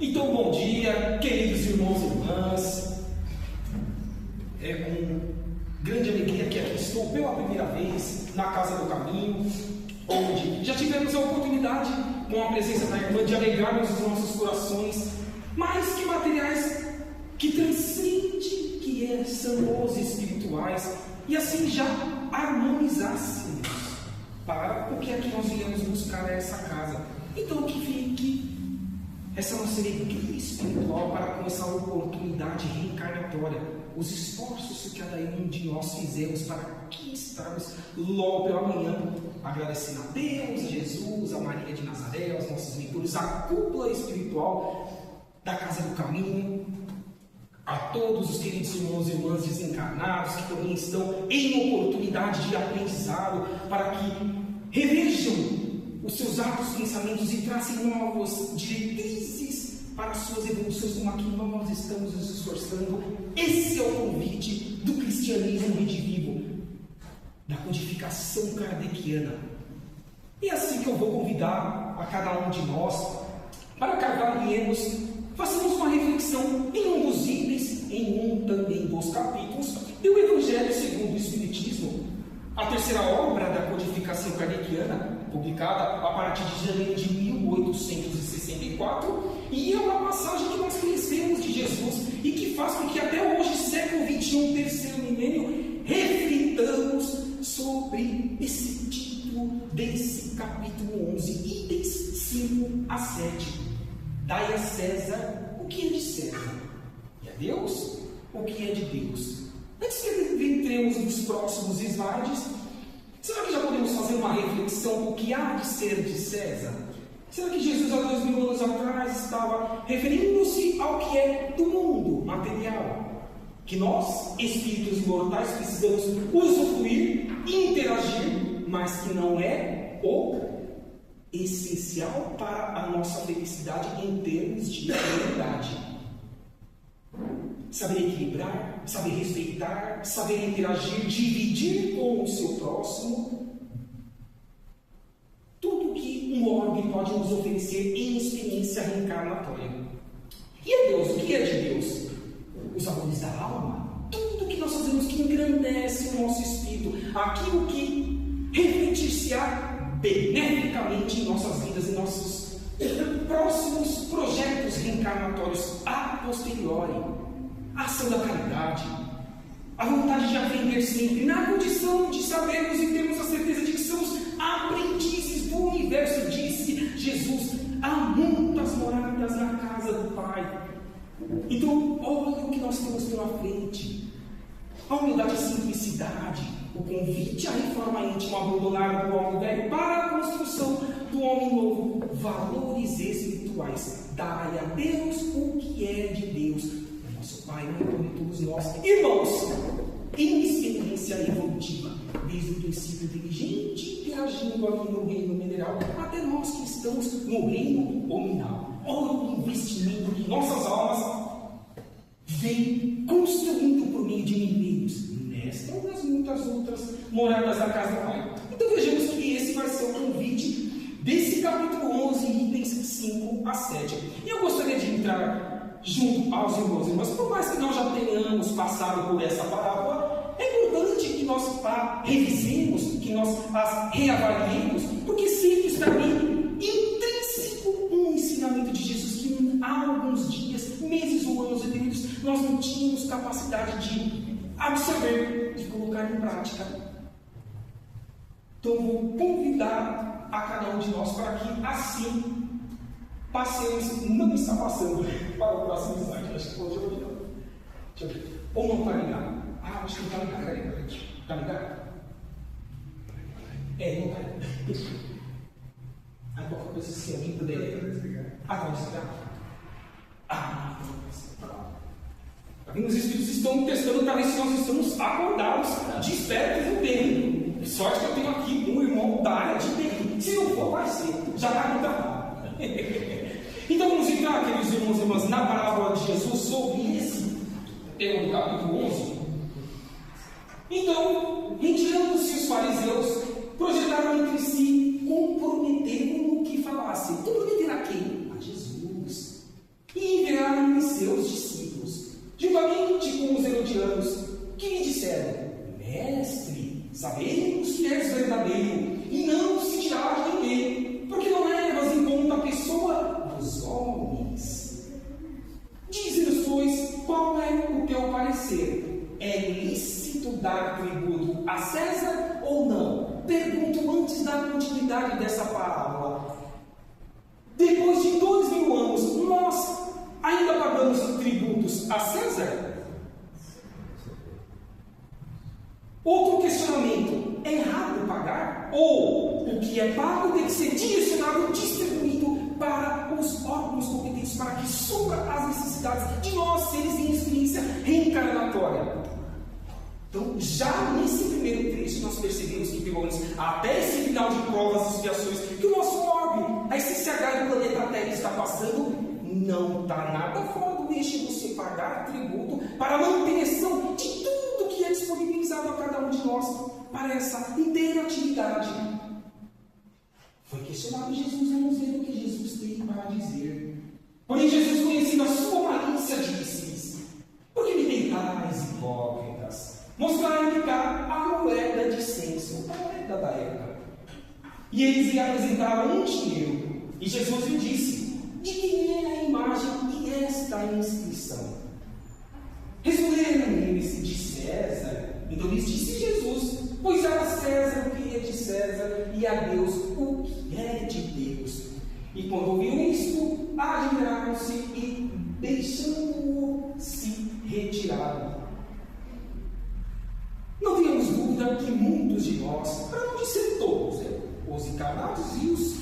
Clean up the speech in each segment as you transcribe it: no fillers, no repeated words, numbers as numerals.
Então, bom dia, queridos irmãos e irmãs. É com grande alegria que aqui estou pela primeira vez na Casa do Caminho, onde já tivemos a oportunidade, com a presença da irmã, de alegrarmos os nossos corações, mais que materiais, que transcende, que são os espirituais, e assim já harmonizássemos para o que aqui nós viemos buscar nessa casa. Então, que fique essa nossa alegria espiritual para com essa oportunidade reencarnatória, os esforços que cada um de nós fizemos para aqui estarmos logo pela manhã, agradecendo a Deus, a Jesus, a Maria de Nazaré, aos nossos mentores, a cúpula espiritual da Casa do Caminho, a todos os queridos irmãos e irmãs desencarnados que também estão em oportunidade de aprendizado, para que revejam os seus atos, pensamentos e tracem novas diretrizes para as suas evoluções, como aqui nós estamos nos esforçando. Esse é o convite do cristianismo redivivo, da codificação kardeciana. E é assim que eu vou convidar a cada um de nós para que avaliemos, façamos uma reflexão em um dos itens, em um também dos capítulos do Evangelho segundo o Espiritismo, a terceira obra da codificação kardeciana, publicada a partir de janeiro de 1864, e é uma passagem que nós conhecemos de Jesus e que faz com que até hoje, século XXI, terceiro milênio, reflitamos sobre esse título desse capítulo 11, itens 5 a 7. Dai a César o que é de César, e a Deus o que é de Deus. Antes que entremos nos próximos slides, será que já podemos fazer uma reflexão do que há de ser de César? Será que Jesus, há 2000 anos atrás, estava referindo-se ao que é do mundo material? Que nós, espíritos mortais, precisamos usufruir, interagir, mas que não é o essencial para a nossa felicidade em termos de realidade. Saber equilibrar, saber respeitar, saber interagir, dividir com o seu próximo. Tudo que um órgão pode nos oferecer em experiência reencarnatória. E é Deus, o que é de Deus? Os valores da alma, tudo que nós fazemos que engrandece o nosso espírito, aquilo que refletir-se-á beneficamente em nossas vidas, em nossos próximos projetos reencarnatórios a posteriori. A ação da caridade, a vontade de aprender sempre, na condição de sabermos e termos a certeza de que somos aprendizes do universo, disse Jesus, há muitas moradas na casa do Pai. Então, olha o que nós temos pela frente: a humildade e a simplicidade, o convite à reforma íntima, abandonar o homem velho para a construção do homem novo, valores espirituais, dai a Deus o que é de Deus. Nosso Pai, Mãe, de todos nós, irmãos, em experiência evolutiva, desde o princípio inteligente, interagindo ali no reino mineral, até nós que estamos no reino nominal. Olha o investimento que nossas almas vêm construindo por meio de mineiros, nesta e nas muitas outras moradas da casa do Pai. Então vejamos que esse vai ser o convite desse capítulo 11, itens 5 a 7. E eu gostaria de entrar junto aos irmãos e irmãs, por mais que nós já tenhamos passado por essa parábola, é importante que nós a revisemos, que nós as reavaliemos, porque sempre está ali intrínseco um ensinamento de Jesus que há alguns dias, meses ou anos anteriores, nós não tínhamos capacidade de absorver, de colocar em prática. Então vou convidar a cada um de nós para que assim passemos, não está passando para o próximo slide, acho que hoje eu vou deixa eu ver, ou não está ligado? Acho que não está ligado, peraí, está ligado? Não está ligado. Aí qualquer coisa, se alguém puder desligar. Vai desligar? Tá vendo? Os espíritos estão testando para ver se nós estamos acordados, despertos no tempo. Sorte que eu tenho aqui um irmão da área de TI. Se não for, vai ser, já está no trabalho. Então vamos entrar, queridos irmãos e irmãs, na parábola de Jesus sobre esse tema do capítulo 11. Então, retirando-se os fariseus, projetaram entre si, comprometendo no que falasse. Comprometer a quem? A Jesus. dar tributo a César ou não? Pergunto antes da continuidade dessa parábola. Depois de 2000 anos, nós ainda pagamos tributos a César? Outro questionamento: é errado pagar? Ou o que é pago tem que ser direcionado, distribuído para os órgãos competentes, para que supra as necessidades de nós, seres em experiência reencarnatória? Então, já nesse primeiro trecho, nós percebemos que, pelo menos até esse final de provas e expiações, que o nosso orbe, a SCH do planeta Terra está passando, não está nada fora do eixo de você pagar tributo para a manutenção de tudo que é disponibilizado a cada um de nós para essa inteira atividade. Foi questionado Jesus, vamos ver o que Jesus tem para dizer. Porém, Jesus, conhecendo a sua malícia, disse: por que me tentais, hipócritas? Mostrar-lhe cá a moeda de censo, a moeda da época. E eles lhe apresentaram um dinheiro. E Jesus lhe disse: de quem é a imagem e esta inscrição? Responderam eles: de César. Então lhes disse Jesus: pois a César o que é de César, e a Deus o que é de Deus. E quando ouviram isto, admiraram-se e, deixando-o, se retiraram. Não tenhamos dúvida que muitos de nós, para não dizer todos, os encarnados e os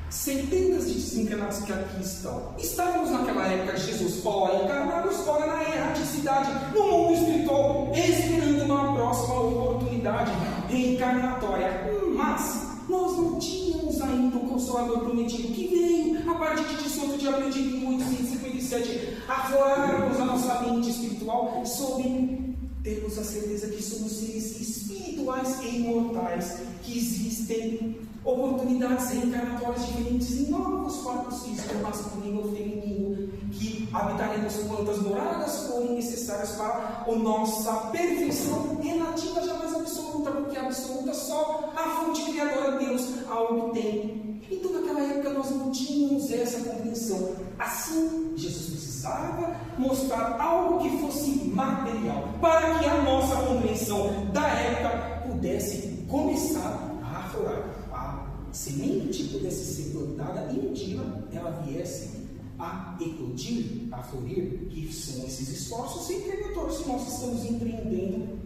centenas de desencarnados que aqui estão, estávamos naquela época de Jesus, ora encarnados, ora na erraticidade, no mundo espiritual, esperando uma próxima oportunidade reencarnatória. Mas nós não tínhamos ainda o Consolador prometido, que veio a partir de 18 de abril de 1857 aflorar-nos a nossa mente espiritual sobre termos a certeza que somos seres espirituais e imortais, que existem oportunidades reencarnatórias diferentes em novos corpos físicos, masculino ou feminino, que habitaremos quantas moradas forem necessárias para a nossa perfeição relativa jamais absoluta, porque absoluta só a fonte criadora Deus a obtém. Então naquela época nós não tínhamos essa compreensão. Assim, Jesus precisava mostrar algo que fosse material, para que a nossa compreensão da época pudesse começar a aflorar. A semente pudesse ser plantada e um dia ela viesse a eclodir, a florir, que são esses esforços reencarnatórios que nós estamos empreendendo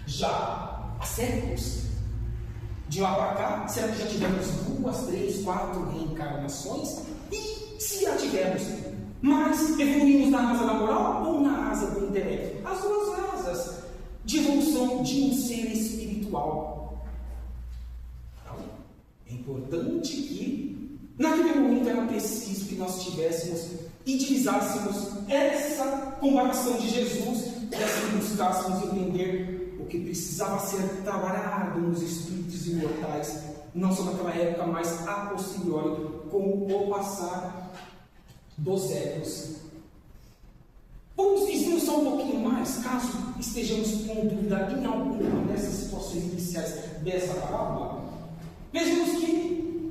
já há séculos. De lá para cá, será que já tivemos 2, 3, 4 reencarnações? E se já tivemos, mas evoluímos na asa da moral ou na asa do intelecto? As duas asas de evolução de um ser espiritual. Então, é importante que, naquele momento, era preciso que nós tivéssemos e utilizássemos essa comparação de Jesus, e assim buscássemos entender o que precisava ser trabalhado nos espíritos imortais, não só naquela época, mas a posteriori, com o passar dos séculos. Vamos esmiuçar um pouquinho mais, caso estejamos com dúvida em alguma dessas situações iniciais dessa parábola. Vejamos que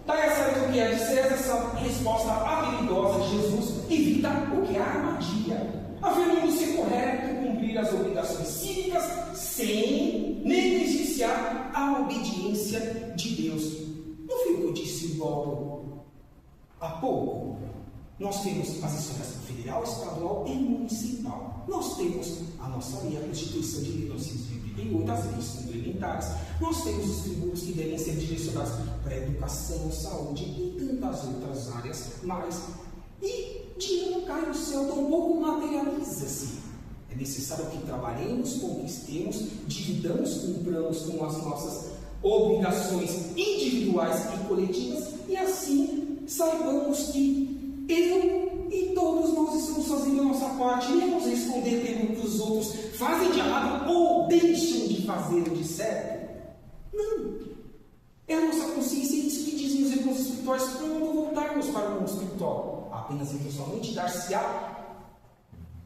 está essa o que é de César, essa resposta habilidosa de Jesus evita o que é a armadilha, afirmando ser correto cumprir as obrigações cívicas sem negligenciar a obediência de Deus. Não foi o que eu disse logo há pouco? Nós temos as esferas federal, estadual e municipal. Nós temos a nossa lei, a Constituição de 1988, as leis complementares. Nós temos os tributos que devem ser direcionados para a educação, saúde e tantas outras áreas mais. E dinheiro não cai do céu, tampouco materializa-se. É necessário que trabalhemos, conquistemos, dividamos, cumpramos com as nossas obrigações individuais e coletivas, e assim saibamos que eu e todos nós estamos fazendo a nossa parte, menos responder pelo que os outros fazem de errado ou deixam de fazer de certo. Não. É a nossa consciência, é isso que dizem os irmãos espirituais quando voltarmos para o mundo espiritual. Apenas e pessoalmente dar-se-á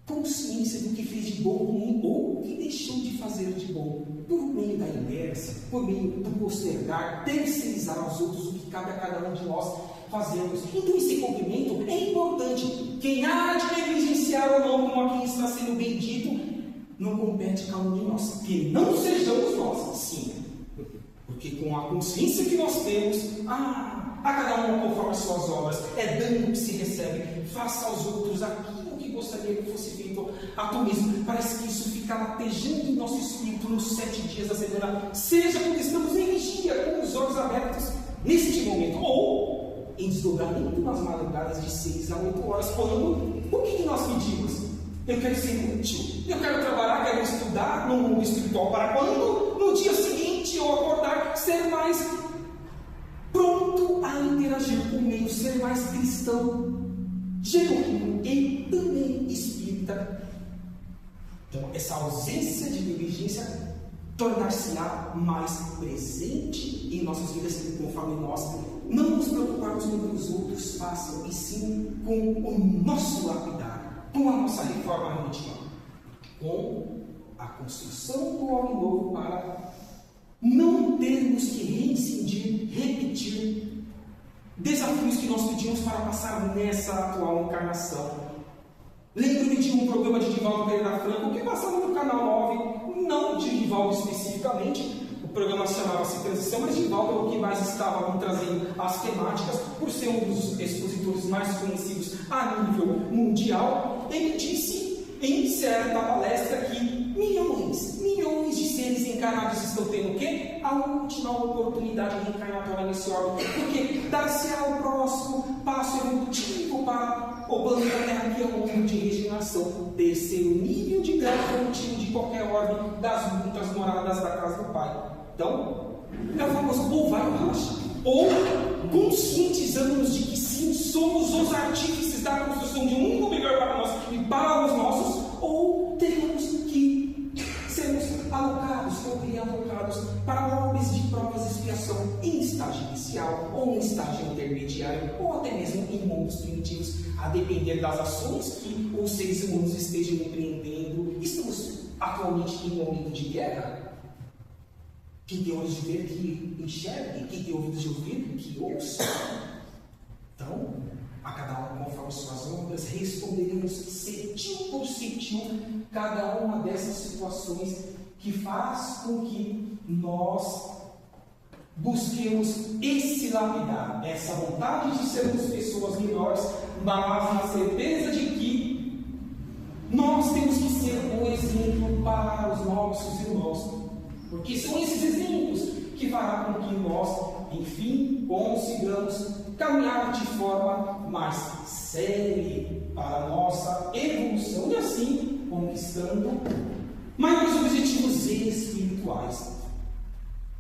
consciência do que fez de bom ou o que deixou de fazer de bom, por meio da inércia, por meio do postergar, terceirizar aos outros o que cabe a cada um de nós fazermos. Então esse cumprimento é importante. Quem há de negligenciar ou não, como aqui está sendo bem dito, não compete a cada um de nós. Que não sejamos nós, sim. Porque com a consciência que nós temos, a cada um conforme as suas obras, é dando que se recebe. Faça aos outros aquilo que gostaria que fosse feito a tu mesmo. Parece que isso fica latejando em nosso espírito nos 7 dias da semana. Seja porque estamos em vigia, com os olhos abertos, neste momento. Ou em desdobramento nas madrugadas de 6 a 8 horas, quando o que nós pedimos? Eu quero ser útil, eu quero trabalhar, quero estudar no mundo espiritual, para quando, no dia seguinte, eu acordar, ser mais pronto a interagir com o meio, ser mais cristão, genuíno e também espírita. Então, essa ausência de negligência tornar-se-á mais presente em nossas vidas, conforme nós não nos preocuparmos com o que os outros façam, e sim com o nosso lapidar, com a nossa reforma íntima, com a construção do homem novo, para não termos que reincidir, repetir desafios que nós pedimos para passar nessa atual encarnação. Lembro-me de um programa de Divaldo Pereira Franco que passava no Canal 9, não de Divaldo especificamente. O programa chamava-se Transição, mas Divaldo é o que mais estava trazendo as temáticas, por ser um dos expositores mais conhecidos a nível mundial. Ele disse em certa palestra que milhões de seres encarnados estão tendo o quê? A última oportunidade reencarnatória nesse órgão, porque dar-se ao próximo passo evolutivo para o planeta Terra, que é um mundo de regeneração, terceiro nível de grau contínuo de qualquer ordem das muitas moradas da casa do Pai. Então, é o famoso ou vai ou racha. Ou conscientizamos de que sim, somos os artífices da construção de um mundo melhor para nós e para os nossos, ou teremos que sermos alocados ou realocados para obras de provas de expiação em estágio inicial, ou em estágio intermediário, ou até mesmo em mundos primitivos, a depender das ações que os seres humanos estejam empreendendo. Estamos atualmente em um momento de guerra. Quem tem olhos de ver, que enxergue. Quem tem ouvidos de ouvir, que ouça. Então, a cada um conforme suas obras, responderemos cetil por cetil cada uma dessas situações que faz com que nós busquemos esse lapidar, essa vontade de sermos pessoas melhores, mas na certeza de que nós temos que ser um exemplo para os nossos irmãos. Porque são esses exemplos que farão com que nós, enfim, consigamos caminhar de forma mais séria para a nossa evolução e assim conquistando maiores objetivos espirituais.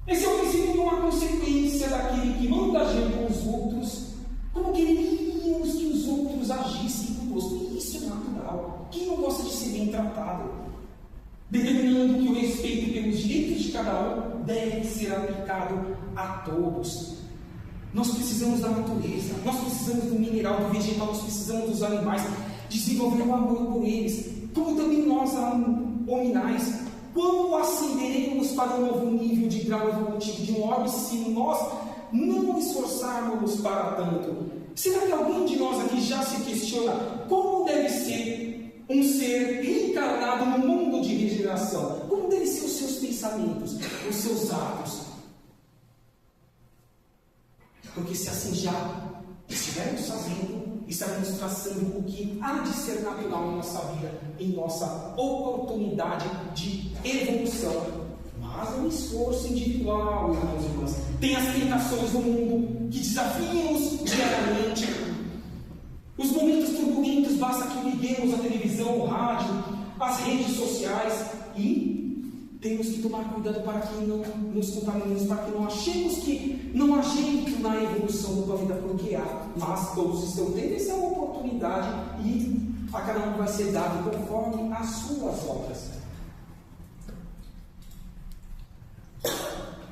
Esse é o princípio de uma consequência daquele que manda agir com os outros, como queríamos que os outros agissem conosco. E isso é natural. Quem não gosta de ser bem tratado? Determinando que o respeito pelos direitos de cada um deve ser aplicado a todos. Nós precisamos da natureza, nós precisamos do mineral, do vegetal, nós precisamos dos animais, desenvolver o amor por eles, como também nós, hominais. Como ascenderemos para um novo nível de grau evolutivo de um orbe se nós não esforçarmos para tanto? Será que alguém de nós aqui já se questiona como deve ser um ser reencarnado no mundo de regeneração? Como devem ser os seus pensamentos, os seus atos? Porque se assim já estivermos fazendo, estaremos traçando o que há de ser natural em nossa vida, em nossa oportunidade de evolução. Mas é um esforço individual, irmãos e irmãs. Tem as tentações do mundo que desafiam-nos diariamente. Os momentos turbulentos, basta que liguemos a televisão, o rádio, as redes sociais e temos que tomar cuidado para que não nos contaminemos, para que não achemos que não há jeito na evolução da vida, porque há, mas todos estão tendo essa oportunidade e a cada um vai ser dado conforme as suas obras.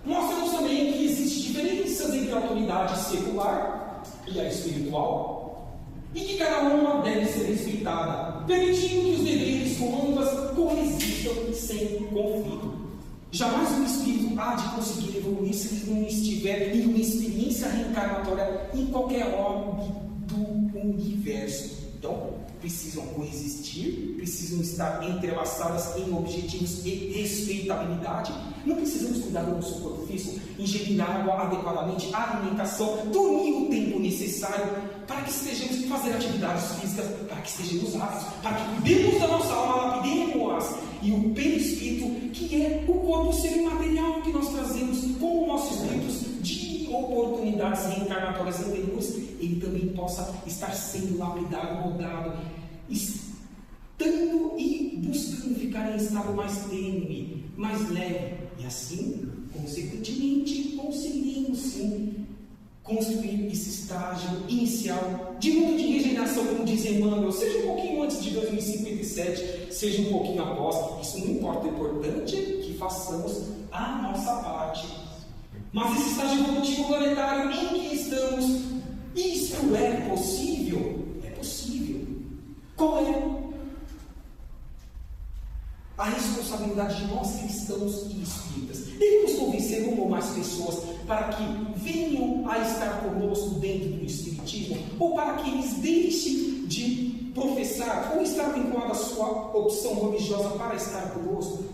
Mostramos também que existem diferenças entre a autoridade secular e a espiritual, e que cada uma deve ser respeitada, permitindo que os deveres com ambas coexistam sem conflito. Jamais um espírito há de conseguir evoluir se ele não estiver em uma experiência reencarnatória em qualquer orbe do universo. Então, precisam coexistir, precisam estar entrelaçadas em objetivos e respeitabilidade. Não precisamos cuidar do nosso corpo físico, ingerir água adequadamente, alimentação, dormir o tempo necessário para que estejamos fazer atividades físicas, para que estejamos aptos, para que cuidemos da nossa alma, lapidemos-as. E o perispírito, que é o corpo ser imaterial que nós trazemos como nossos espíritos de oportunidades reencarnatórias anteriores, ele também possa estar sendo lapidado, moldado, estando e buscando ficar em estado mais tênue, mais leve. E assim, consequentemente, conseguiremos sim construir esse estágio inicial de mundo de regeneração, como diz Emmanuel, seja um pouquinho antes de 2057, seja um pouquinho após. Isso não importa, é importante que façamos a nossa parte. Mas esse estágio evolutivo planetário em que estamos, isto é possível? É possível. Qual é a responsabilidade de nós cristãos e espíritas? Devemos convencer uma ou mais pessoas para que venham a estar conosco dentro do Espiritismo, ou para que eles deixem de professar ou estar vinculado à sua opção religiosa para estar conosco?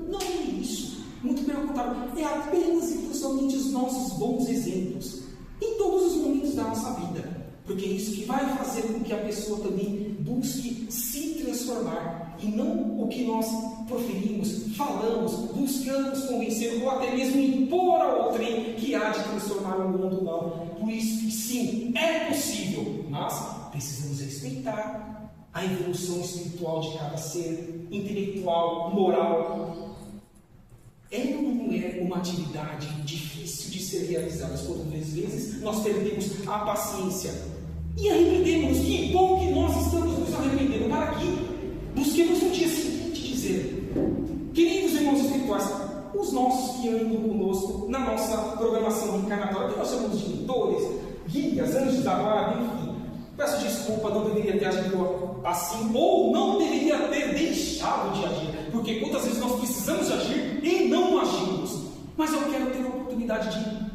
Não é isso. Muito pelo contrário, é apenas e somente os nossos bons exemplos em todos os momentos da nossa vida, porque é isso que vai fazer com que a pessoa também busque se transformar, e não o que nós proferimos, falamos, buscamos convencer ou até mesmo impor a outrem que há de transformar o mundo. Não. Por isso que sim, é possível, mas precisamos respeitar a evolução espiritual de cada ser, intelectual, moral. Não é uma atividade difícil de ser realizada. Quantas vezes nós perdemos a paciência e arrependemos. Que bom que nós estamos nos arrependendo, para que busquemos no dia seguinte dizer: queridos irmãos espirituais, os nossos que andam conosco na nossa programação reencarnatória, que nós chamamos de mentores, guias, anjos da guarda, enfim, peço desculpa, não deveria ter agido assim, ou não deveria ter deixado de agir, porque quantas vezes nós precisamos agir e não agimos. Mas eu quero ter a oportunidade de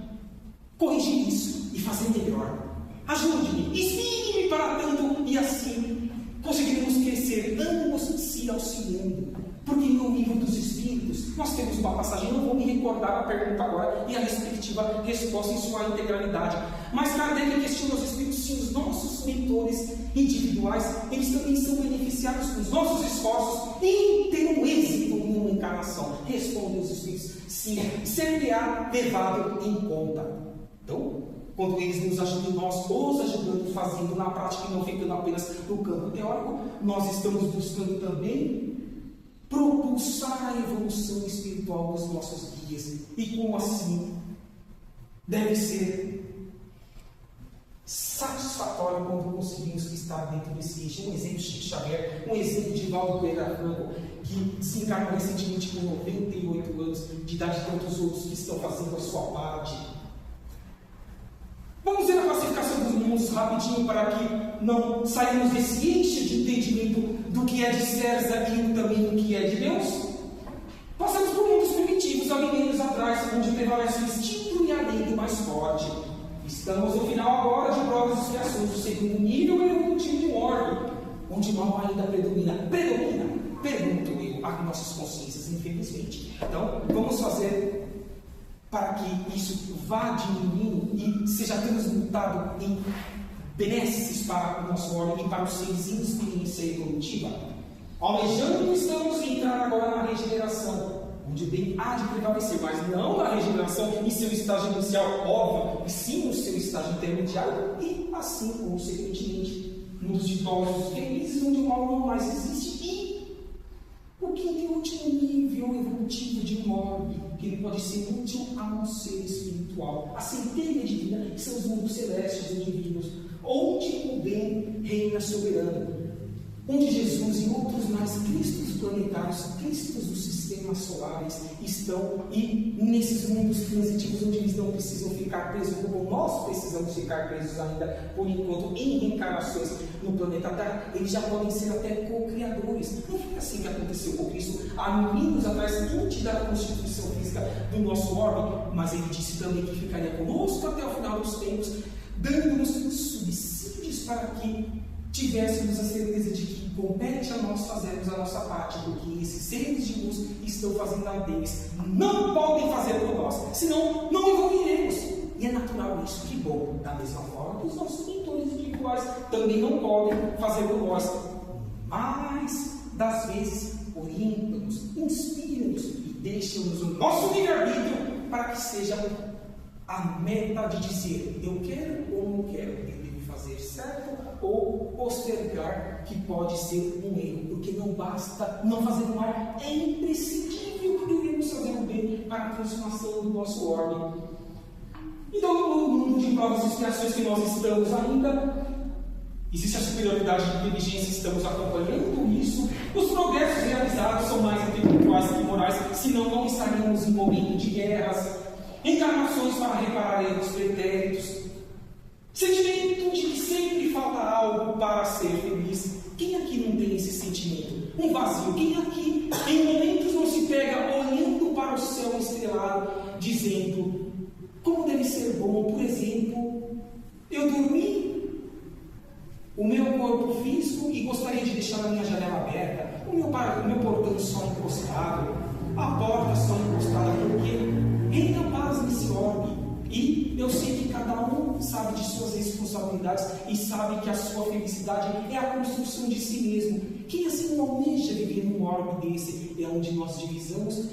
corrigir isso e fazer melhor. Ajude-me, inspire-me para tanto, e assim conseguiremos crescer, ambos se auxiliando. Porque no livro dos Espíritos nós temos uma passagem, não vou me recordar a pergunta agora e a respectiva resposta em sua integralidade, mas Kardec questiona os Espíritos: sim, os nossos mentores individuais, eles também são beneficiados com os nossos esforços em ter um êxito em uma encarnação. Respondem os Espíritos: sim, ser-lhe-á levado em conta. Então, quando eles nos ajudam, nós os ajudando, fazendo na prática e não ficando apenas no campo teórico, nós estamos buscando também propulsar a evolução espiritual dos nossos guias. E como assim deve ser satisfatório quando conseguimos estar dentro desse eixo. Um exemplo de Chico Xavier, um exemplo de Valdo Pereira Franco, que se encarnou recentemente com 98 anos de idade, de tantos outros que estão fazendo a sua parte. Vamos ver a classificação dos mundos rapidinho, para que não saímos desse eixo de entendimento do que é de César e também do que é de Deus. Passamos por mundos primitivos há milênios atrás, onde prevalece o instinto e a lei do mais forte. Estamos no final agora de provas e expiações do segundo nível evolutivo de ordem, onde o mal ainda predomina, pergunto eu, a nossas consciências, infelizmente. Então, vamos fazer para que isso vá diminuindo e seja transmutado em benesses para o nosso ordem e para os seres em experiência evolutiva. Almejando, estamos a entrar agora na regeneração, onde o bem há de prevalecer, mas não na regeneração em seu estágio inicial, óbvio, e sim no seu estágio intermediário, e assim, consequentemente, nos ditosos felizes, onde o mal não mais existe, e o quinto e último nível evolutivo de um orbe, que ele pode ser útil a um ser espiritual, a centelha divina, que são os mundos celestes e divinos, onde o bem reina soberano, onde Jesus e outros mais Cristos planetários, Cristos dos sistemas solares estão, e nesses mundos transitivos onde eles não precisam ficar presos, como nós precisamos ficar presos ainda, por enquanto, em reencarnações no planeta Terra, eles já podem ser até co-criadores. Não foi assim que aconteceu com Cristo há milênios atrás, antes da constituição física do nosso orbe, mas ele disse também que ficaria conosco até o final dos tempos, dando-nos subsídios para que tivéssemos a certeza de que compete a nós fazermos a nossa parte, porque esses seres de luz estão fazendo a deles. Não podem fazer por nós, senão não evoluiremos. E é natural isso, que bom. Da mesma forma que os nossos mentores individuais também não podem fazer por nós. Mas, das vezes, orientam-nos, inspiram-nos e deixam-nos o nosso livre-arbítrio para que seja a meta de dizer: eu quero ou não quero, eu devo fazer certo ou postergar, que pode ser um erro, porque não basta não fazer o mal, é imprescindível que devemos fazer o bem para a transformação do nosso orbe. Então, no mundo de provas e expiações que nós estamos ainda, existe a superioridade de inteligência, estamos acompanhando isso. Os progressos realizados são mais intelectuais que morais, senão não estaríamos em momento de guerras, encarnações para reparar erros pretéritos, sentimento de que sempre falta algo para ser feliz. Quem aqui não tem esse sentimento? Um vazio. Quem aqui, em momentos, não se pega olhando para o céu estrelado, dizendo: como deve ser bom, por exemplo, eu dormi o meu corpo físico e gostaria de deixar a minha janela aberta, o meu portão só encostado, a porta só encostada, porque reina paz nesse orbe. E eu sei que cada um sabe de suas responsabilidades e sabe que a sua felicidade é a construção de si mesmo. Quem assim não almeja viver num orbe desse, é onde nós divisamos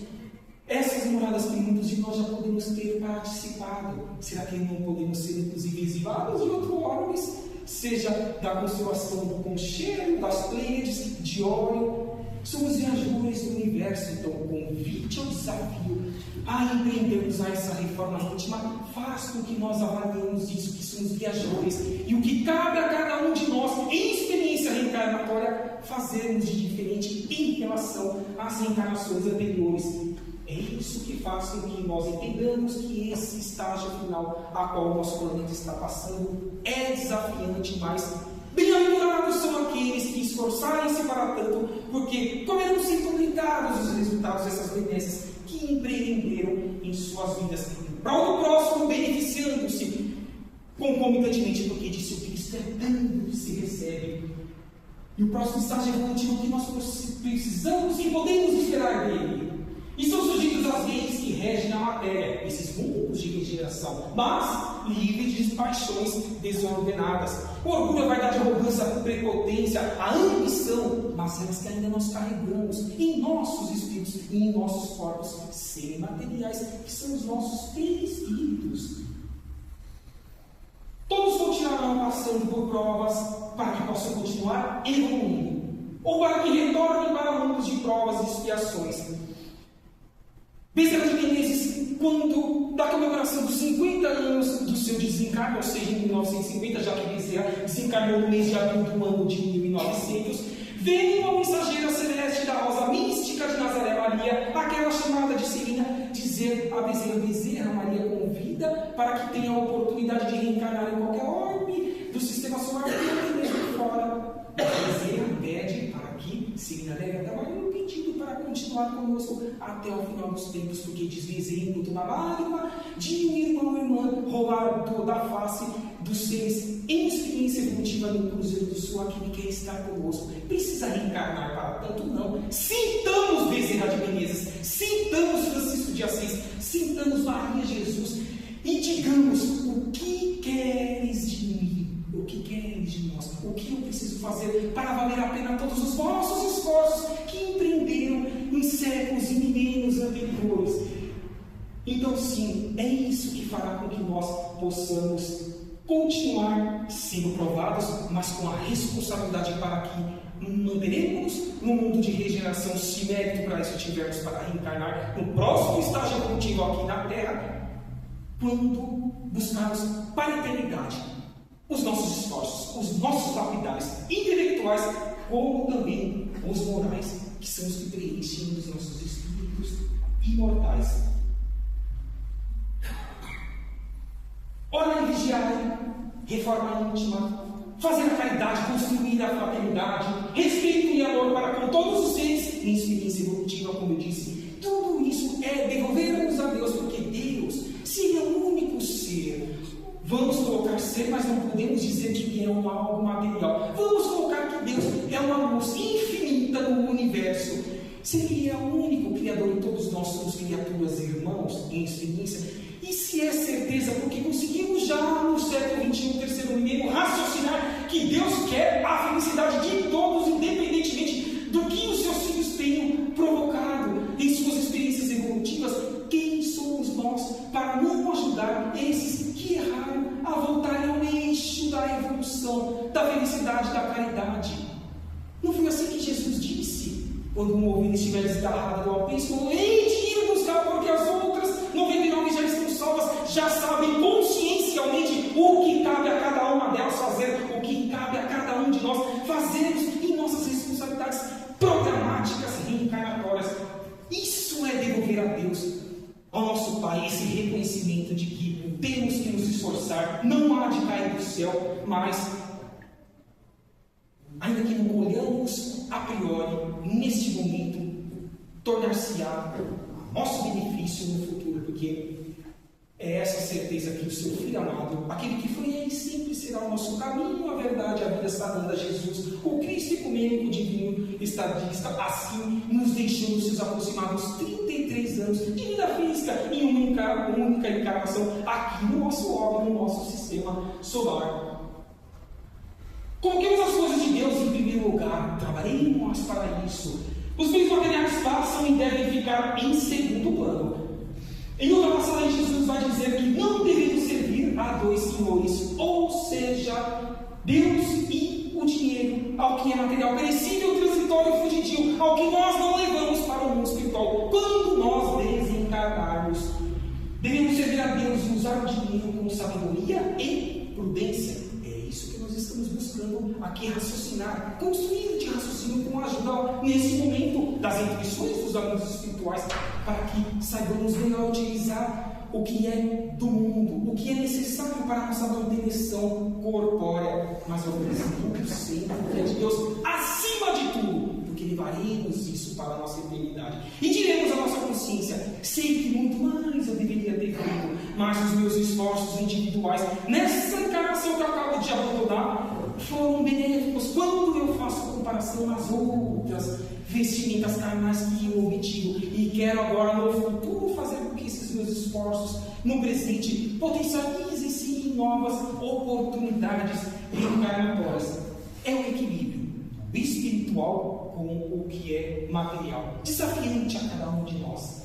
essas moradas que muitos de nós já podemos ter participado. Será que não podemos ser, inclusive, exilados de outros orbes? Seja da constelação do Concheiro, das Pleiades, de Órion. Somos viajores do universo, então o convite ao desafio a empreendermos a essa reforma íntima faz com que nós avaliemos isso, que somos viajores, e o que cabe a cada um de nós, em experiência reencarnatória, fazermos de diferente em relação às reencarnações anteriores. É isso que faz com que nós entendamos que esse estágio final a qual o nosso planeta está passando é desafiante, mas bem-aventurados são aqueles que esforçarem-se para tanto, porque poderão ser publicados os resultados dessas benesses que empreenderam em suas vidas, em prol do próximo, beneficiando-se concomitantemente, porque disse o Cristo: é dando que se recebe. E o próximo estágio evolutivo que nós precisamos e podemos esperar dele. E são sujeitos às leis que regem a matéria, esses mundos de regeneração, mas livres de paixões desordenadas. O orgulho, a vaidade, a arrogância, a prepotência, a ambição, mas elas que ainda nós carregamos em nossos espíritos e em nossos corpos semimateriais, que são os nossos perispíritos. Todos continuarão passando por provas para que possam continuar evoluindo, ou para que retornem para mundos de provas e expiações. Bezerra de Menezes, quando da comemoração dos 50 anos do seu desencarne, ou seja, em 1950, já que Bezerra desencarnou no mês de abril do ano de 1900, veio uma mensageira celeste da rosa mística de Nazaré Maria, aquela chamada de Serina, dizer a Bezerra: Bezerra, Maria convida para que tenha a oportunidade de reencarnar em qualquer orbe do sistema solar, e mesmo fora. Bezerra pede para que Serina deve acabar no pedido para continuar conosco até o final dos tempos, porque diz Bezerra: enquanto uma lágrima de um irmão ou irmã rolar da face dos seres em experiência evolutiva no Cruzeiro do Sul, aquele que quer estar conosco. Precisa reencarnar para tanto? Não. Sintamos Bezerra de Menezes, sintamos Francisco de Assis, sintamos Maria Jesus e digamos: o que queres de mim? O que queres de nós? O que eu preciso fazer para valer a pena todos os vossos esforços que empreenderam em séculos e milênios anteriores? Então, sim, é isso que fará com que nós possamos continuar sendo provados, mas com a responsabilidade para que manteremos no mundo de regeneração, se mérito para isso tivermos para reencarnar no próximo estágio evolutivo aqui na Terra, quando buscarmos para a eternidade os nossos esforços, os nossos lapidares intelectuais, como também os morais, que são os que preenchem os nossos espíritos imortais. Ora e vigiai, reforma íntima, fazer a caridade, construir a fraternidade, respeito e amor para com todos os seres, em experiência evolutiva, como eu disse. Tudo isso é devolvermos a Deus, porque Deus, se Ele é o único ser, vamos colocar ser, mas não podemos dizer que é algo material. Vamos Se Ele é o único Criador e todos nós somos criaturas irmãos em experiência, e se é certeza, porque conseguimos já no século XXI, terceiro milênio, raciocinar que Deus quer a felicidade de todos, independentemente do que os seus filhos tenham provocado em suas experiências evolutivas, quem somos nós para não ajudar esses que erraram a voltarem ao eixo da evolução, da felicidade, da caridade? Não foi assim que Jesus disse, quando uma ovelha estiver desgarrada do alpiste: hei de ir buscar, porque as outras 99 já estão salvas, já sabem consciencialmente o que cabe a cada uma delas fazer, o que cabe a cada um de nós fazermos em nossas responsabilidades programáticas, reencarnatórias. Isso é devolver a Deus, ao nosso Pai, esse reconhecimento de que temos que nos esforçar, não há de cair do céu, mas, ainda que não olhamos a priori, neste momento, tornar-se-á a nosso benefício no futuro, porque é essa certeza que o seu Filho amado, aquele que foi e sempre será o nosso caminho, a verdade, a vida está dando a Jesus, o Cristo ecumênico divino estadista, assim nos deixou nos seus aproximados 33 anos de vida física em uma única encarnação aqui no nosso orbe, no nosso sistema solar. Coloquemos as coisas de Deus em primeiro lugar, trabalhemos para isso. Os bens materiais passam e devem ficar em segundo plano. Em outra passagem, Jesus vai dizer que não devemos servir a dois senhores, ou seja, Deus e o dinheiro, ao que é material perecível, transitório e fugitivo, ao que nós não levamos para o mundo espiritual. Quando nós desencarnarmos, devemos servir a Deus e usar o dinheiro com sabedoria e prudência. É isso que nós estamos buscando aqui raciocinar, construir de raciocínio com a ajuda nesse momento das intuições dos amigos espirituais, para que saibamos melhor utilizar o que é do mundo, o que é necessário para a nossa manutenção corpórea, mas oferecendo sempre o que é de Deus acima de tudo, porque levaremos isso para a nossa eternidade e diremos à nossa consciência: sei que muito mais eu deveria ter feito, mas os meus esforços individuais nessa encarnação que eu acabo de abandonar foram benéficos. Quando eu faço comparação às outras vestimentas carnais que eu obtive e quero agora no futuro fazer com que esses meus esforços no presente potencializem-se em novas oportunidades reencarnatórias. É o equilíbrio do espiritual com o que é material, desafiante a cada um de nós.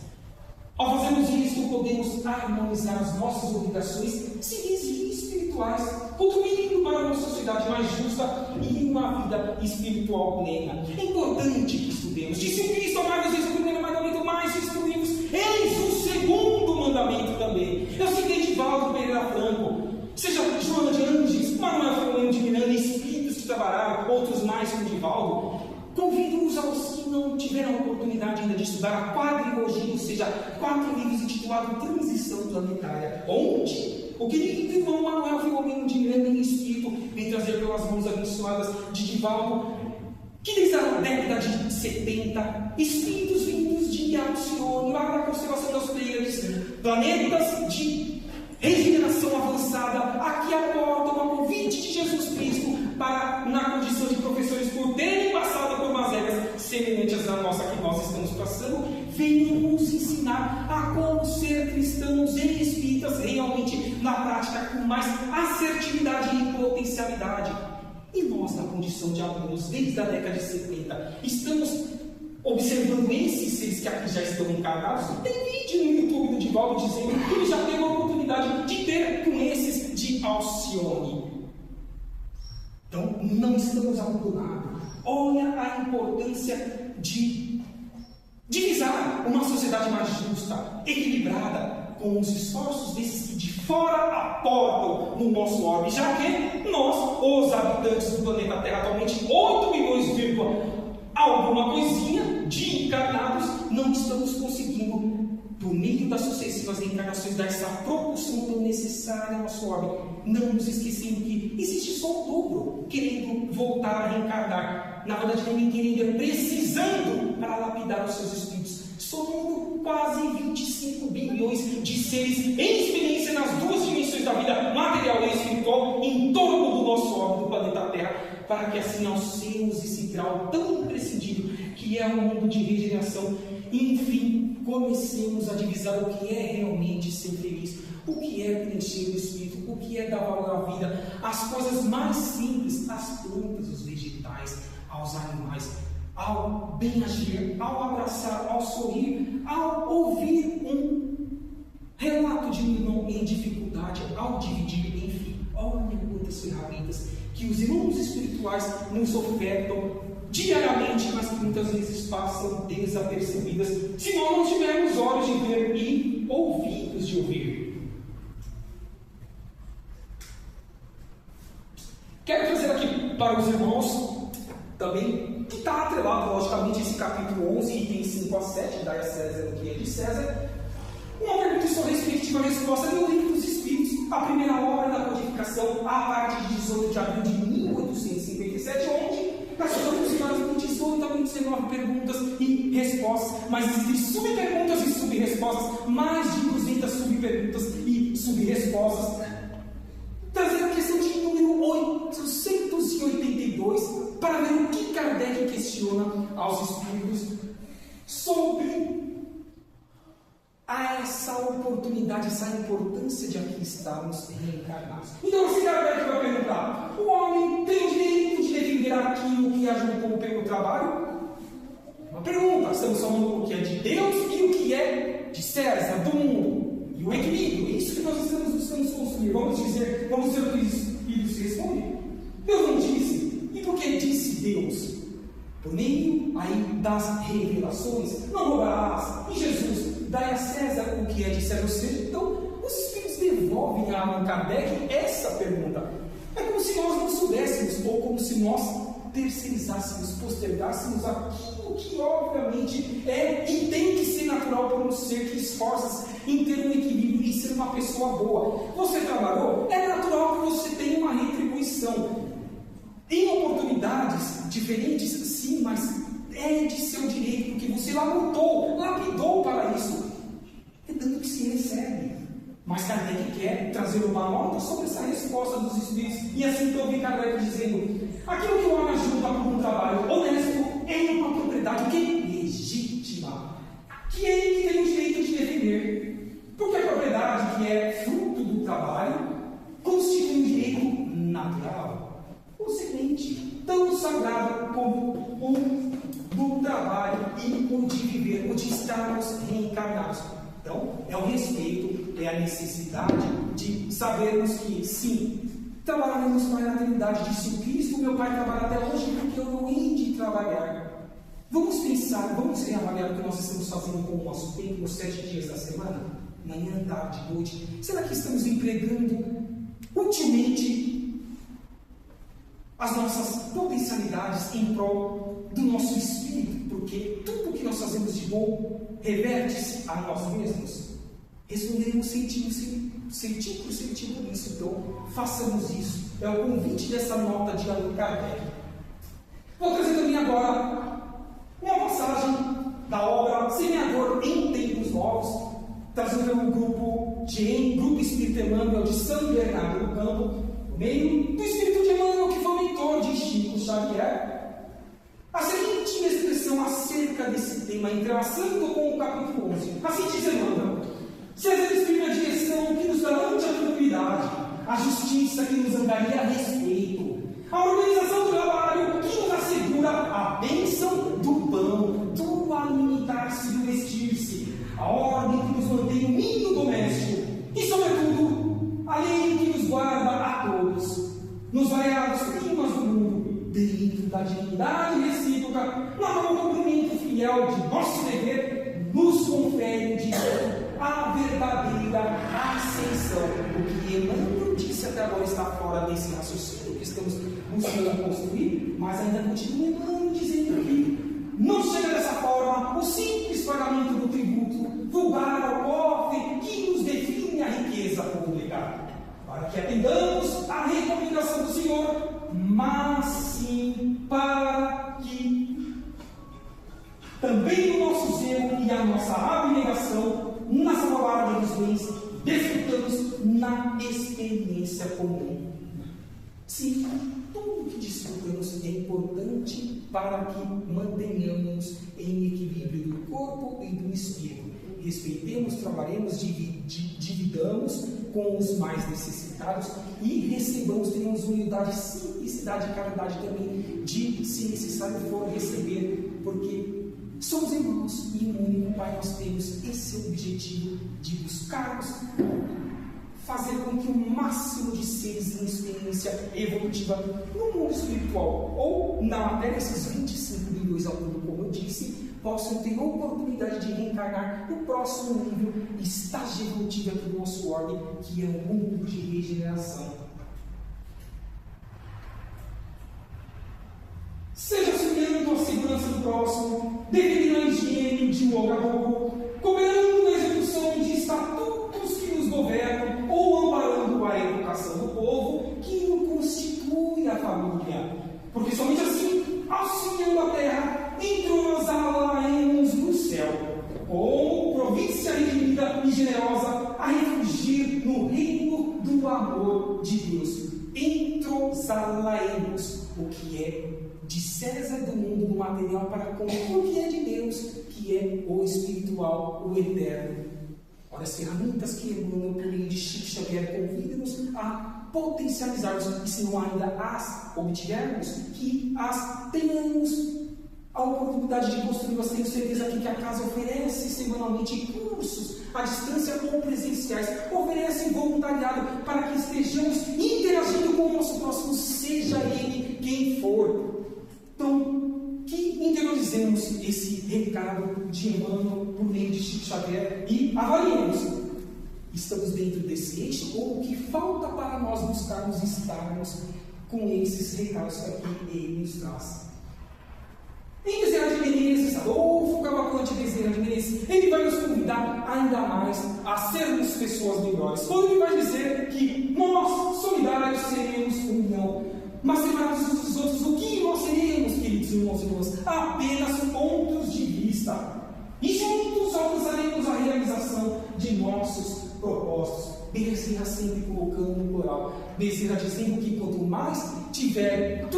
Ao fazermos isso, podemos harmonizar as nossas obrigações civis e espirituais, contribuindo para uma sociedade mais justa e uma vida espiritual plena. É importante que estudemos. Disse o Cristo: amai-vos desde o primeiro mandamento, mais instruímos. Eis o segundo mandamento também. Eu citei Divaldo Pereira Franco, seja Joana de Anges, Manuel Filomeno de Miranda, espíritos que trabalharam, outros mais como Divaldo. Convido-os aos que não tiveram a oportunidade ainda de estudar a quadrilogia, ou seja, 4 livros intitulados Transição Planetária, onde o querido irmão Manuel Filomeno de Miranda, em espírito, vem trazer pelas mãos abençoadas de Divaldo, que desde a década de 70, espíritos vindos de Alcione, lá na constelação das Pleiades, planetas de regeneração avançada, aqui aportam a convite de Jesus Cristo para, na condição de professores, por terem passado por umas regras semelhantes à nossa que nós estamos passando, venham nos ensinar a como ser cristãos e espíritas realmente na prática, com mais assertividade e potencialidade. E nós, na condição de alunos, desde a década de 70, estamos observando esses seres que aqui já estão encarnados. Tem vídeo no YouTube do Divaldo dizendo que ele já teve a oportunidade de ter com esses de Alcione. Então, não estamos abandonados. Olha a importância de divisar uma sociedade mais justa, equilibrada, com os esforços desses que de fora aportam no nosso orbe, já que nós, os habitantes do planeta Terra, atualmente 8 milhões, alguma coisinha de encarnados, não estamos conseguindo, por meio das sucessivas reencarnações, dar essa propulsão tão necessária ao nosso orbe. Não nos esquecendo que existe só o dobro querendo voltar a reencarnar. Na verdade, nem querendo, precisando para lapidar os seus espíritos. Somando quase 25 bilhões de seres em experiência nas duas dimensões da vida, material e espiritual, em torno do nosso orbe, do planeta Terra, para que assim alcemos esse grau tão imprescindível que é o mundo de regeneração. E, enfim, comecemos a divisar o que é realmente ser feliz, o que é preencher o espírito, o que é dar valor à vida, as coisas mais simples, as plantas, os vegetais, aos animais, ao bem agir, ao abraçar, ao sorrir, ao ouvir um relato de um irmão em dificuldade, ao dividir, enfim, olha quantas ferramentas que os irmãos espirituais nos ofertam diariamente, mas que muitas vezes passam desapercebidas se nós não tivermos olhos de ver e ouvidos de ouvir. Quero trazer aqui para os irmãos também, que está atrelado logicamente esse capítulo 11, itens 5 a 7, dai a César o que é de César, uma pergunta sobre a respectiva resposta do Livro dos Espíritos, a primeira obra da codificação, a partir de 18 de abril de 1857, onde nós somos em 18 a 29 perguntas e respostas, mas existem subperguntas e subrespostas, mais de 200 subperguntas e subrespostas, trazendo a questão de número 882, para ver o que Kardec questiona aos espíritos sobre essa oportunidade, essa importância de aqui estarmos reencarnados. Então, se Kardec vai perguntar: o homem tem o direito de defender aquilo que ajudou pelo trabalho? Uma pergunta. Estamos falando o que é de Deus e o que é de César, do mundo. E o equilíbrio. Isso que nós estamos construir. Vamos ver o que os espíritos respondem. Deus não disse. E por que disse Deus? Por meio aí das revelações. Não roubarás. E Jesus: dai a César o que é de César. Ou seja, então, os Espíritos devolvem a Allan Kardec essa pergunta. É como se nós não soubéssemos, ou como se nós terceirizássemos, postergássemos aquilo que obviamente é e tem que ser natural para um ser que esforça em ter um equilíbrio e ser uma pessoa boa. Você trabalhou, é natural que você tenha uma retribuição. Em oportunidades diferentes, sim, mas é de seu direito, porque você lapidou para isso. É tanto que se recebe. Mas Kardec quer trazer uma nota sobre essa resposta dos espíritos. E assim então vem Kardec dizendo: aquilo que o homem ajuda por um trabalho honesto é uma propriedade que legítima, que ele tem o direito de defender. Porque a propriedade que é fruto do trabalho constitui um direito natural, consequente, tão sagrado como o do trabalho e o de viver, o de estarmos reencarnados. Então, é o respeito, é a necessidade de sabermos que, sim, trabalharemos para a eternidade. Disse o Cristo: meu Pai trabalha até hoje porque eu não hei de trabalhar. Vamos pensar, vamos reavaliar o que nós estamos fazendo com o nosso tempo nos 7 dias da semana? Manhã, tarde, noite. Será que estamos empregando utilmente as nossas potencialidades em prol do nosso espírito? Porque tudo que nós fazemos de bom reverte-se a nós mesmos. Responderemos centímetro nisso. Então, façamos isso. É o convite dessa nota de Allan Kardec. Vou trazer também agora uma passagem da obra Semeador em Tempos Novos, trazendo pelo grupo Espírito Emmanuel de São Bernardo do Campo, no meio do Espírito de Emmanuel, que foi o mentor de Chico Xavier. A seguinte expressão acerca desse tema, entrelaçando com o capítulo 11. Assim diz Emmanuel: César exprime a direção que nos garante a tranquilidade, a justiça que nos angaria a respeito, a organização do trabalho que nos assegura a bênção do pão, do alimentar-se e do vestir-se, a ordem que nos mantém unido doméstico e, sobretudo, a lei que nos guarda a todos, nos variados climas do mundo, dentro da dignidade recíproca, no cumprimento fiel de nosso dever, nos confere de a verdadeira ascensão. O que Emmanuel disse até agora está fora desse raciocínio que estamos buscando construir, mas ainda continua Emmanuel dizendo que não chega dessa forma o simples pagamento do tributo vulgar ao cofre que nos define a riqueza pública, para que atendamos à recomendação do Senhor, mas sim para que também o nosso zelo e a nossa abnegação na salvaguarda dos bens desfrutamos na experiência comum. Sim, tudo que desfrutamos é importante para que mantenhamos em equilíbrio do corpo e do espírito. Respeitemos, trabalhemos, dividamos com os mais necessitados e recebamos, tenhamos humildade, simplicidade e caridade também, de, se necessário for, receber, porque somos irmãos e um único Pai nós temos. Esse é o objetivo de buscarmos fazer com que o máximo de seres em experiência evolutiva no mundo espiritual ou na matéria, esses 25 bilhões ao mundo, como eu disse, possam ter a oportunidade de reencarnar no próximo nível, estágio evolutivo aqui do nosso orbe, que é o mundo de regeneração. Seja auxiliando a segurança do próximo, defendendo a higiene de um algarrobo, cooperando na execução de estatutos que nos governam ou amparando a educação do povo que o constitui a família. Porque somente assim, auxiliando a terra, entrosalaremos no céu, como província redimida e generosa, a refugir no reino do amor de Deus. Entrosalaremos o que é de César, do mundo, do material, para com o que é de Deus, que é o espiritual, o eterno. Olha, as ferramentas que Emmanuel, por meio de Chico Xavier, convida-nos a potencializarmos, e se não ainda as obtivermos, que as tenhamos a oportunidade de construí-las. Tenho certeza que a casa oferece semanalmente cursos à distância ou presenciais, oferece voluntariado para que estejamos interagindo com o nosso próximo, seja ele quem for. Então, que interiorizemos esse recado de Emmanuel por meio de Chico Xavier e avaliemos: estamos dentro desse eixo ou o que falta para nós buscarmos estarmos com esses recados que ele nos traz? Em Bezerra de Menezes, Adolfo Cavalcante Bezerra de Menezes, ele vai nos convidar ainda mais a sermos pessoas melhores. Quando ele vai dizer que nós, solidários, seremos união, mas separados uns dos outros, o que nós seremos, queridos irmãos e irmãs? Apenas pontos de vista. E juntos alcançaremos a realização de nossos propósitos. Bezerra sempre colocando no plural. Bezerra dizendo que quanto mais tiver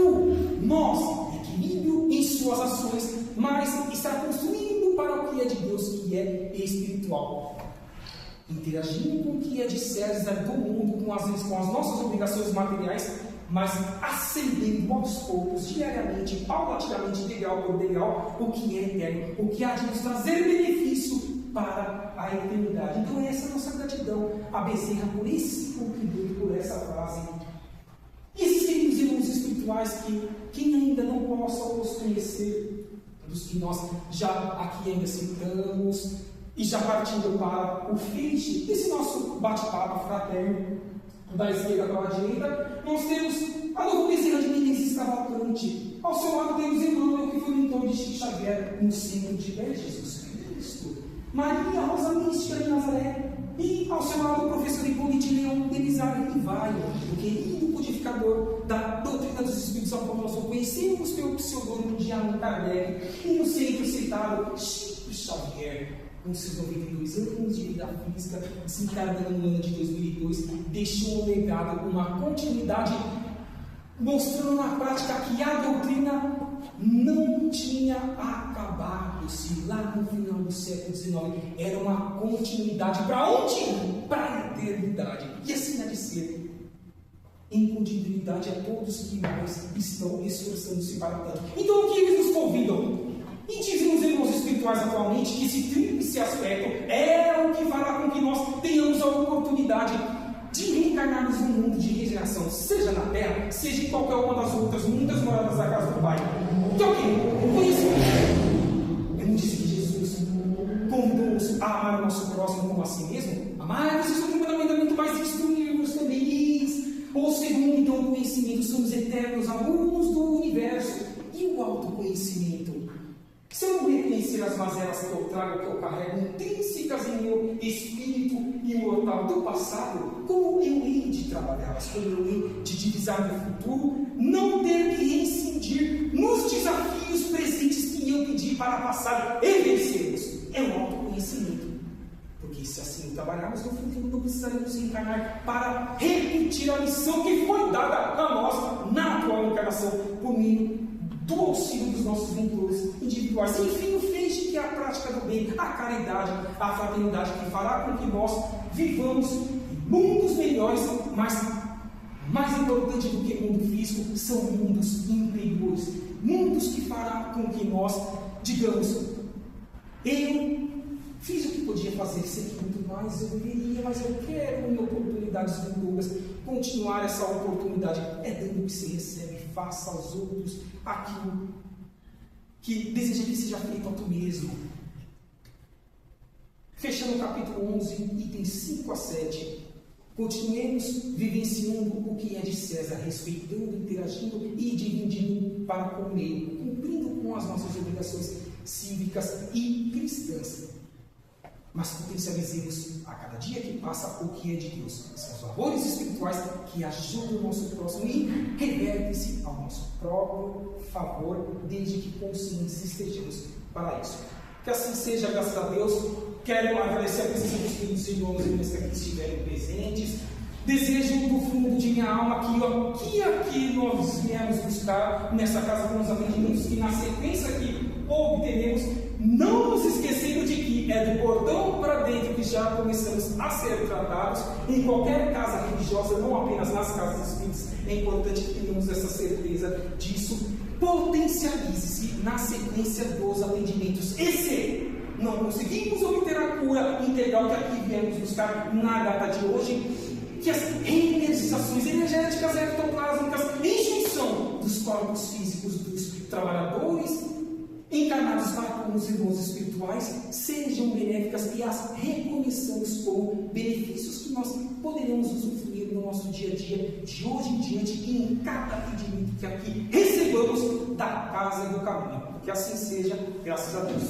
nós, equilíbrio em suas ações, mais está construindo para o que é de Deus, que é espiritual. Interagindo com o que é de César, do mundo, com as nossas obrigações materiais, mas ascendendo aos poucos, diariamente, paulatinamente, degrau por degrau, o que é eterno, o que há de nos trazer benefício para a eternidade. Então essa é a nossa gratidão a Bezerra por esse contributo, por essa frase. E esses queridos irmãos espirituais que quem ainda não possa os conhecer, dos que nós já aqui ainda citamos, e já partindo para o feixe desse nosso bate-papo fraterno, da esquerda para a direita, nós temos a Adolfo Bezerra de Menezes Cavalcante. Ao seu lado temos Emmanuel, que foi mentor de Chico Xavier no centro de Jesus Cristo. Maria Rosa Mística de Nazaré. E ao seu lado o professor Hipólito Leão Belisário Rivaio, o querido codificador da doutrina dos Espíritos, ao qual nós o conhecemos pelo pseudônimo de Allan Kardec. E no centro citado Chico Xavier, com seus 92 anos de vida física, desencarnando no ano de 2002, deixou um legado, uma continuidade, mostrando na prática que a doutrina não tinha acabado, se lá no final do século XIX era uma continuidade para onde? Para a eternidade. E assim há de ser, em continuidade a todos que mais estão esforçando-se para tanto. Então o que eles nos convidam? E dizem os irmãos espirituais atualmente que esse tríplice aspecto é o que fará com que nós tenhamos a oportunidade de reencarnarmos no mundo de regeneração, seja na Terra, seja em qualquer uma das outras muitas moradas da casa do Pai. Então, o que? O conhecimento. Eu não disse que Jesus convidou-nos a amar o nosso próximo como a si mesmo? Amar-vos, isso é um mandamento mais instruir-vos também. Ou segundo, então, o conhecimento, somos eternos alunos do universo. E o autoconhecimento? Se eu não reconhecer as mazelas que eu trago, que eu carrego intrínsecas em meu espírito imortal do passado, como eu hei de trabalhá-las, como eu hei de divisar meu futuro, não ter que reincidir nos desafios presentes que eu pedi para passar e vencermos? É o autoconhecimento. Porque se assim trabalharmos no futuro, não precisaremos encarnar para repetir a missão que foi dada a nós na atual encarnação, por meio do auxílio dos nossos vínculos individuais. Enfim, o fim de que a prática do bem, a caridade, a fraternidade, que fará com que nós vivamos mundos melhores, mas mais importante do que o mundo físico, são mundos interiores. Mundos que fará com que nós digamos: eu fiz o que podia fazer, sei que muito mais eu queria, mas eu quero em oportunidades futuras continuar essa oportunidade. É dando o que se recebe, faça aos outros aquilo que deseja que seja feito a tu mesmo. Fechando o capítulo 11, itens 5 a 7. Continuemos vivenciando o que é de César, respeitando, interagindo e dividindo para com ele, cumprindo com as nossas obrigações cívicas e cristãs. Mas potencializemos a cada dia que passa o que é de Deus. São os valores espirituais que ajudam o nosso próximo e revertem-se ao nosso próprio favor, desde que conscientes estejamos para isso. Que assim seja, graças a Deus. Quero agradecer a presença dos filhos e irmãos e irmãs que aqui estiverem presentes. Desejo do fundo de minha alma que aqui nós viemos buscar nessa casa com os atendimentos, que na sequência que obteremos, não nos esquecendo de que é do portão para dentro que já começamos a ser tratados em qualquer casa religiosa, não apenas nas casas espíritas. É importante que tenhamos essa certeza disso. Potencialize-se na sequência dos atendimentos. E se não conseguimos obter a cura integral que aqui viemos buscar na data de hoje, que as reenergizações energéticas ectoplásmicas em junção dos corpos físicos dos trabalhadores encarnados para com os irmãos espirituais sejam benéficas e as reconheçamos como benefícios que nós poderemos usufruir no nosso dia a dia, de hoje em diante e em cada atendimento que aqui recebamos da casa e do caminho. Que assim seja, graças a Deus.